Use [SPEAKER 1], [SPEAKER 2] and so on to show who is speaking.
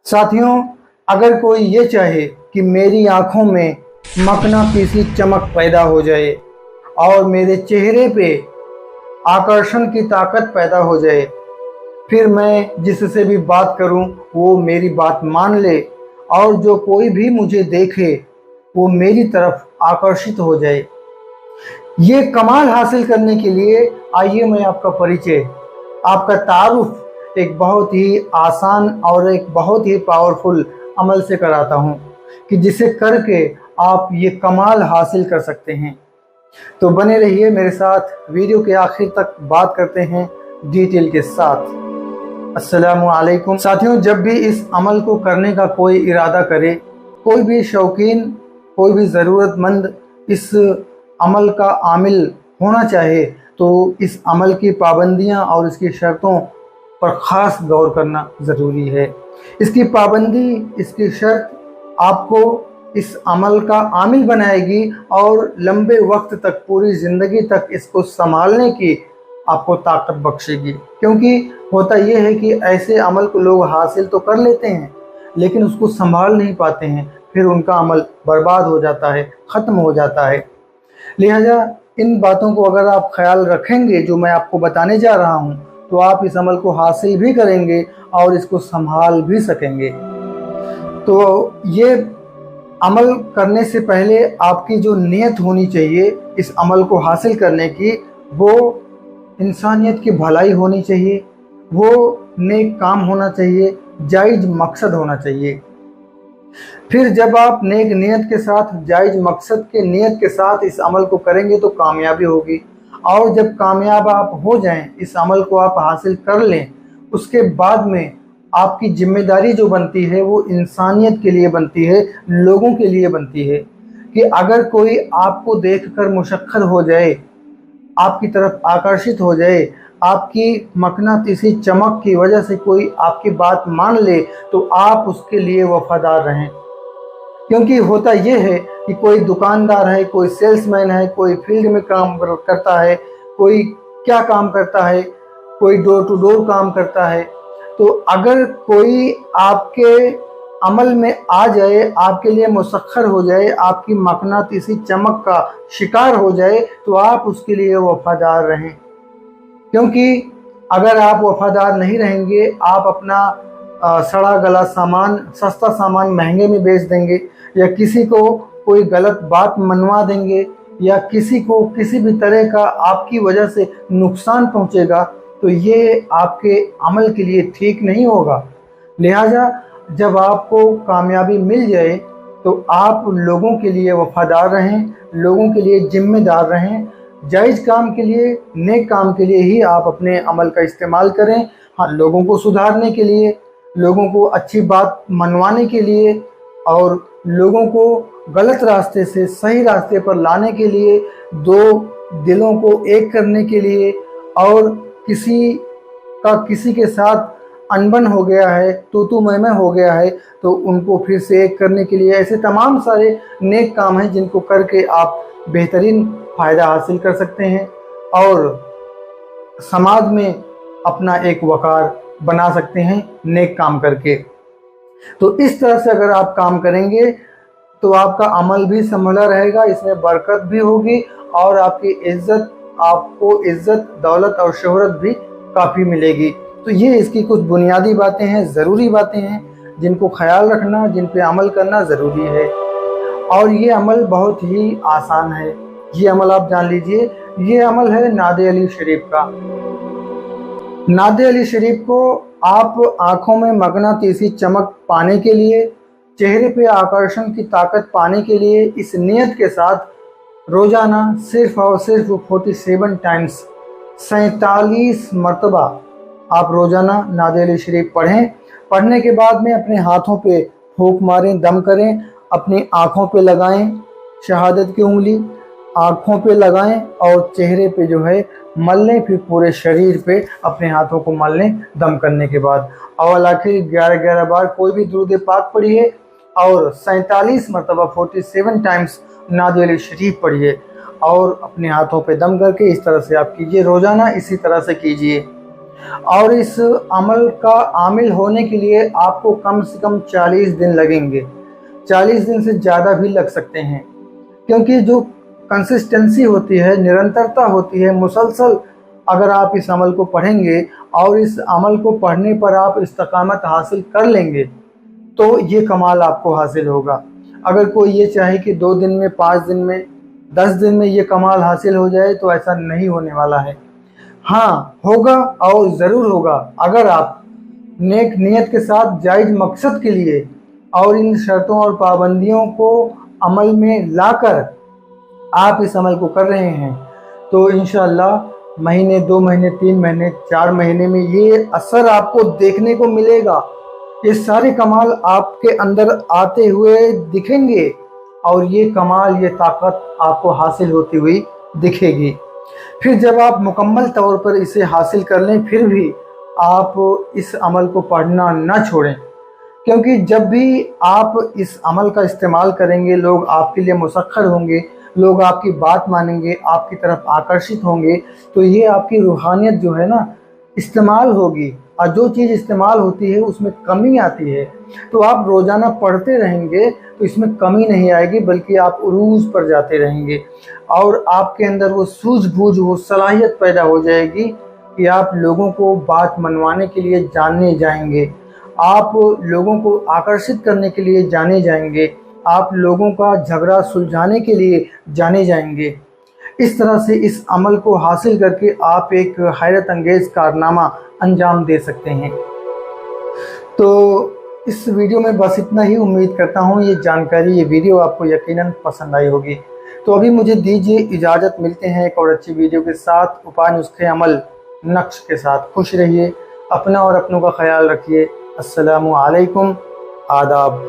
[SPEAKER 1] साथियों, अगर कोई ये चाहे कि मेरी आंखों में मकनातीसी चमक पैदा हो जाए और मेरे चेहरे पे आकर्षण की ताकत पैदा हो जाए, फिर मैं जिससे भी बात करूं वो मेरी बात मान ले और जो कोई भी मुझे देखे वो मेरी तरफ आकर्षित हो जाए, ये कमाल हासिल करने के लिए आइए मैं आपका परिचय, आपका तारुफ एक बहुत ही आसान और एक बहुत ही पावरफुल अमल से कराता हूं कि जिसे करके आप ये कमाल हासिल कर सकते हैं। तो बने रहिए मेरे साथ, वीडियो के आखिर तक बात करते हैं डिटेल के साथ। अस्सलामु अलैकुम साथियों, जब भी इस अमल को करने का कोई इरादा करे, कोई भी शौकीन, कोई भी ज़रूरतमंद इस अमल का आमिल होना चाहे तो इस अमल की पाबंदियां और इसकी शर्तों पर ख़ास गौर करना ज़रूरी है। इसकी पाबंदी, इसकी शर्त आपको इस अमल का आमिल बनाएगी और लंबे वक्त तक, पूरी ज़िंदगी तक इसको संभालने की आपको ताकत बख्शेगी। क्योंकि होता यह है कि ऐसे अमल को लोग हासिल तो कर लेते हैं लेकिन उसको संभाल नहीं पाते हैं, फिर उनका अमल बर्बाद हो जाता है, ख़त्म हो जाता है। लिहाजा इन बातों को अगर आप ख्याल रखेंगे जो मैं आपको बताने जा रहा हूँ, तो आप इस अमल को हासिल भी करेंगे और इसको संभाल भी सकेंगे। तो ये अमल करने से पहले आपकी जो नीयत होनी चाहिए इस अमल को हासिल करने की, वो इंसानियत की भलाई होनी चाहिए, वो नेक काम होना चाहिए, जायज़ मकसद होना चाहिए। फिर जब आप नेक नियत के साथ, जायज़ मकसद के नियत के साथ इस अमल को करेंगे तो कामयाबी होगी। और जब कामयाब आप हो जाएं, इस अमल को आप हासिल कर लें, उसके बाद में आपकी जिम्मेदारी जो बनती है वो इंसानियत के लिए बनती है, लोगों के लिए बनती है कि अगर कोई आपको देखकर मुशक्कर हो जाए, आपकी तरफ आकर्षित हो जाए, आपकी मकनातीसी चमक की वजह से कोई आपकी बात मान ले, तो आप उसके लिए वफादार रहें। क्योंकि होता यह है कि कोई दुकानदार है, कोई सेल्समैन है, कोई फील्ड में काम करता है, कोई क्या काम करता है, कोई डोर टू डोर काम करता है। तो अगर कोई आपके अमल में आ जाए, आपके लिए मुसख्खर हो जाए, आपकी मकनातीसी चमक का शिकार हो जाए, तो आप उसके लिए वफादार रहें। क्योंकि अगर आप वफादार नहीं रहेंगे, आप अपना सड़ा गला सामान, सस्ता सामान महंगे में बेच देंगे, या किसी को कोई गलत बात मनवा देंगे, या किसी को किसी भी तरह का आपकी वजह से नुकसान पहुंचेगा, तो ये आपके अमल के लिए ठीक नहीं होगा। लिहाजा जब आपको कामयाबी मिल जाए तो आप लोगों के लिए वफादार रहें, लोगों के लिए जिम्मेदार रहें, जायज़ काम के लिए, नेक काम के लिए ही आप अपने अमल का इस्तेमाल करें। हाँ, लोगों को सुधारने के लिए, लोगों को अच्छी बात मनवाने के लिए और लोगों को गलत रास्ते से सही रास्ते पर लाने के लिए, दो दिलों को एक करने के लिए, और किसी का किसी के साथ अनबन हो गया है, तू मैं हो गया है, तो उनको फिर से एक करने के लिए, ऐसे तमाम सारे नेक काम हैं जिनको करके आप बेहतरीन फ़ायदा हासिल कर सकते हैं और समाज में अपना एक वक़ार बना सकते हैं नेक काम करके। तो इस तरह से अगर आप काम करेंगे तो आपका अमल भी संभला रहेगा, इसमें बरकत भी होगी और आपको इज़्ज़त, दौलत और शोहरत भी काफ़ी मिलेगी। तो ये इसकी कुछ बुनियादी बातें हैं, ज़रूरी बातें हैं जिनको ख्याल रखना, जिन पे अमल करना ज़रूरी है। और ये अमल बहुत ही आसान है। ये अमल आप जान लीजिए, ये अमल है नादे अली शरीफ का। नादे अली शरीफ को आप आँखों में मकनातीसी चमक पाने के लिए, चेहरे पे आकर्षण की ताकत पाने के लिए, इस नियत के साथ रोज़ाना सिर्फ़ और सिर्फ 47 टाइम्स, 47 मरतबा आप रोज़ाना नादे अली शरीफ पढ़ें। पढ़ने के बाद में अपने हाथों पे फूंक मारें, दम करें, अपनी आँखों पे लगाएं, शहादत की उंगली आँखों पे लगाएं और चेहरे पे जो है मल लें, फिर पूरे शरीर पे अपने हाथों को मल लें दम करने के बाद। और आखिर 11-11 बार कोई भी दुरूद पाक पढ़िए और 47 मरतबा 47 टाइम्स नादे अली शरीफ पढ़िए और अपने हाथों पे दम करके इस तरह से आप कीजिए, रोज़ाना इसी तरह से कीजिए। और इस अमल का आमिल होने के लिए आपको कम से कम 40 दिन लगेंगे। 40 दिन से ज़्यादा भी लग सकते हैं, क्योंकि जो कंसिस्टेंसी होती है, निरंतरता होती है, मुसलसल अगर आप इस अमल को पढ़ेंगे और इस अमल को पढ़ने पर आप इस्तिकामत हासिल कर लेंगे तो ये कमाल आपको हासिल होगा। अगर कोई ये चाहे कि 2 दिन में, 5 दिन में, 10 दिन में ये कमाल हासिल हो जाए तो ऐसा नहीं होने वाला है। हाँ, होगा और ज़रूर होगा अगर आप नेक नियत के साथ जायज़ मकसद के लिए और इन शर्तों और पाबंदियों को अमल में लाकर आप इस अमल को कर रहे हैं तो इंशाअल्लाह महीने, 2 महीने, 3 महीने, 4 महीने में ये असर आपको देखने को मिलेगा। ये सारे कमाल आपके अंदर आते हुए दिखेंगे और ये कमाल, ये ताकत आपको हासिल होती हुई दिखेगी। फिर जब आप मुकम्मल तौर पर इसे हासिल कर लें, फिर भी आप इस अमल को पढ़ना ना छोड़ें, क्योंकि जब भी आप इस अमल का इस्तेमाल करेंगे लोग आपके लिए मुसख्खर होंगे, लोग आपकी बात मानेंगे, आपकी तरफ आकर्षित होंगे, तो ये आपकी रूहानियत जो है ना इस्तेमाल होगी। और जो चीज़ इस्तेमाल होती है उसमें कमी आती है, तो आप रोज़ाना पढ़ते रहेंगे तो इसमें कमी नहीं आएगी, बल्कि आप उरूज पर जाते रहेंगे और आपके अंदर वो सूझबूझ, वो सलाहियत पैदा हो जाएगी कि आप लोगों को बात मनवाने के लिए जाने जाएंगे, आप लोगों को आकर्षित करने के लिए जाने जाएंगे, आप लोगों का झगड़ा सुलझाने के लिए जाने जाएंगे। इस तरह से इस अमल को हासिल करके आप एक हैरत अंगेज़ कारनामा अंजाम दे सकते हैं। तो इस वीडियो में बस इतना ही। उम्मीद करता हूँ ये जानकारी, ये वीडियो आपको यकीनन पसंद आई होगी। तो अभी मुझे दीजिए इजाज़त, मिलते हैं एक और अच्छी वीडियो के साथ, उपाय, नुस्खे, अमल, नक्श के साथ। खुश रहिए, अपना और अपनों का ख्याल रखिए। अस्सलामु अलैकुम, आदाब।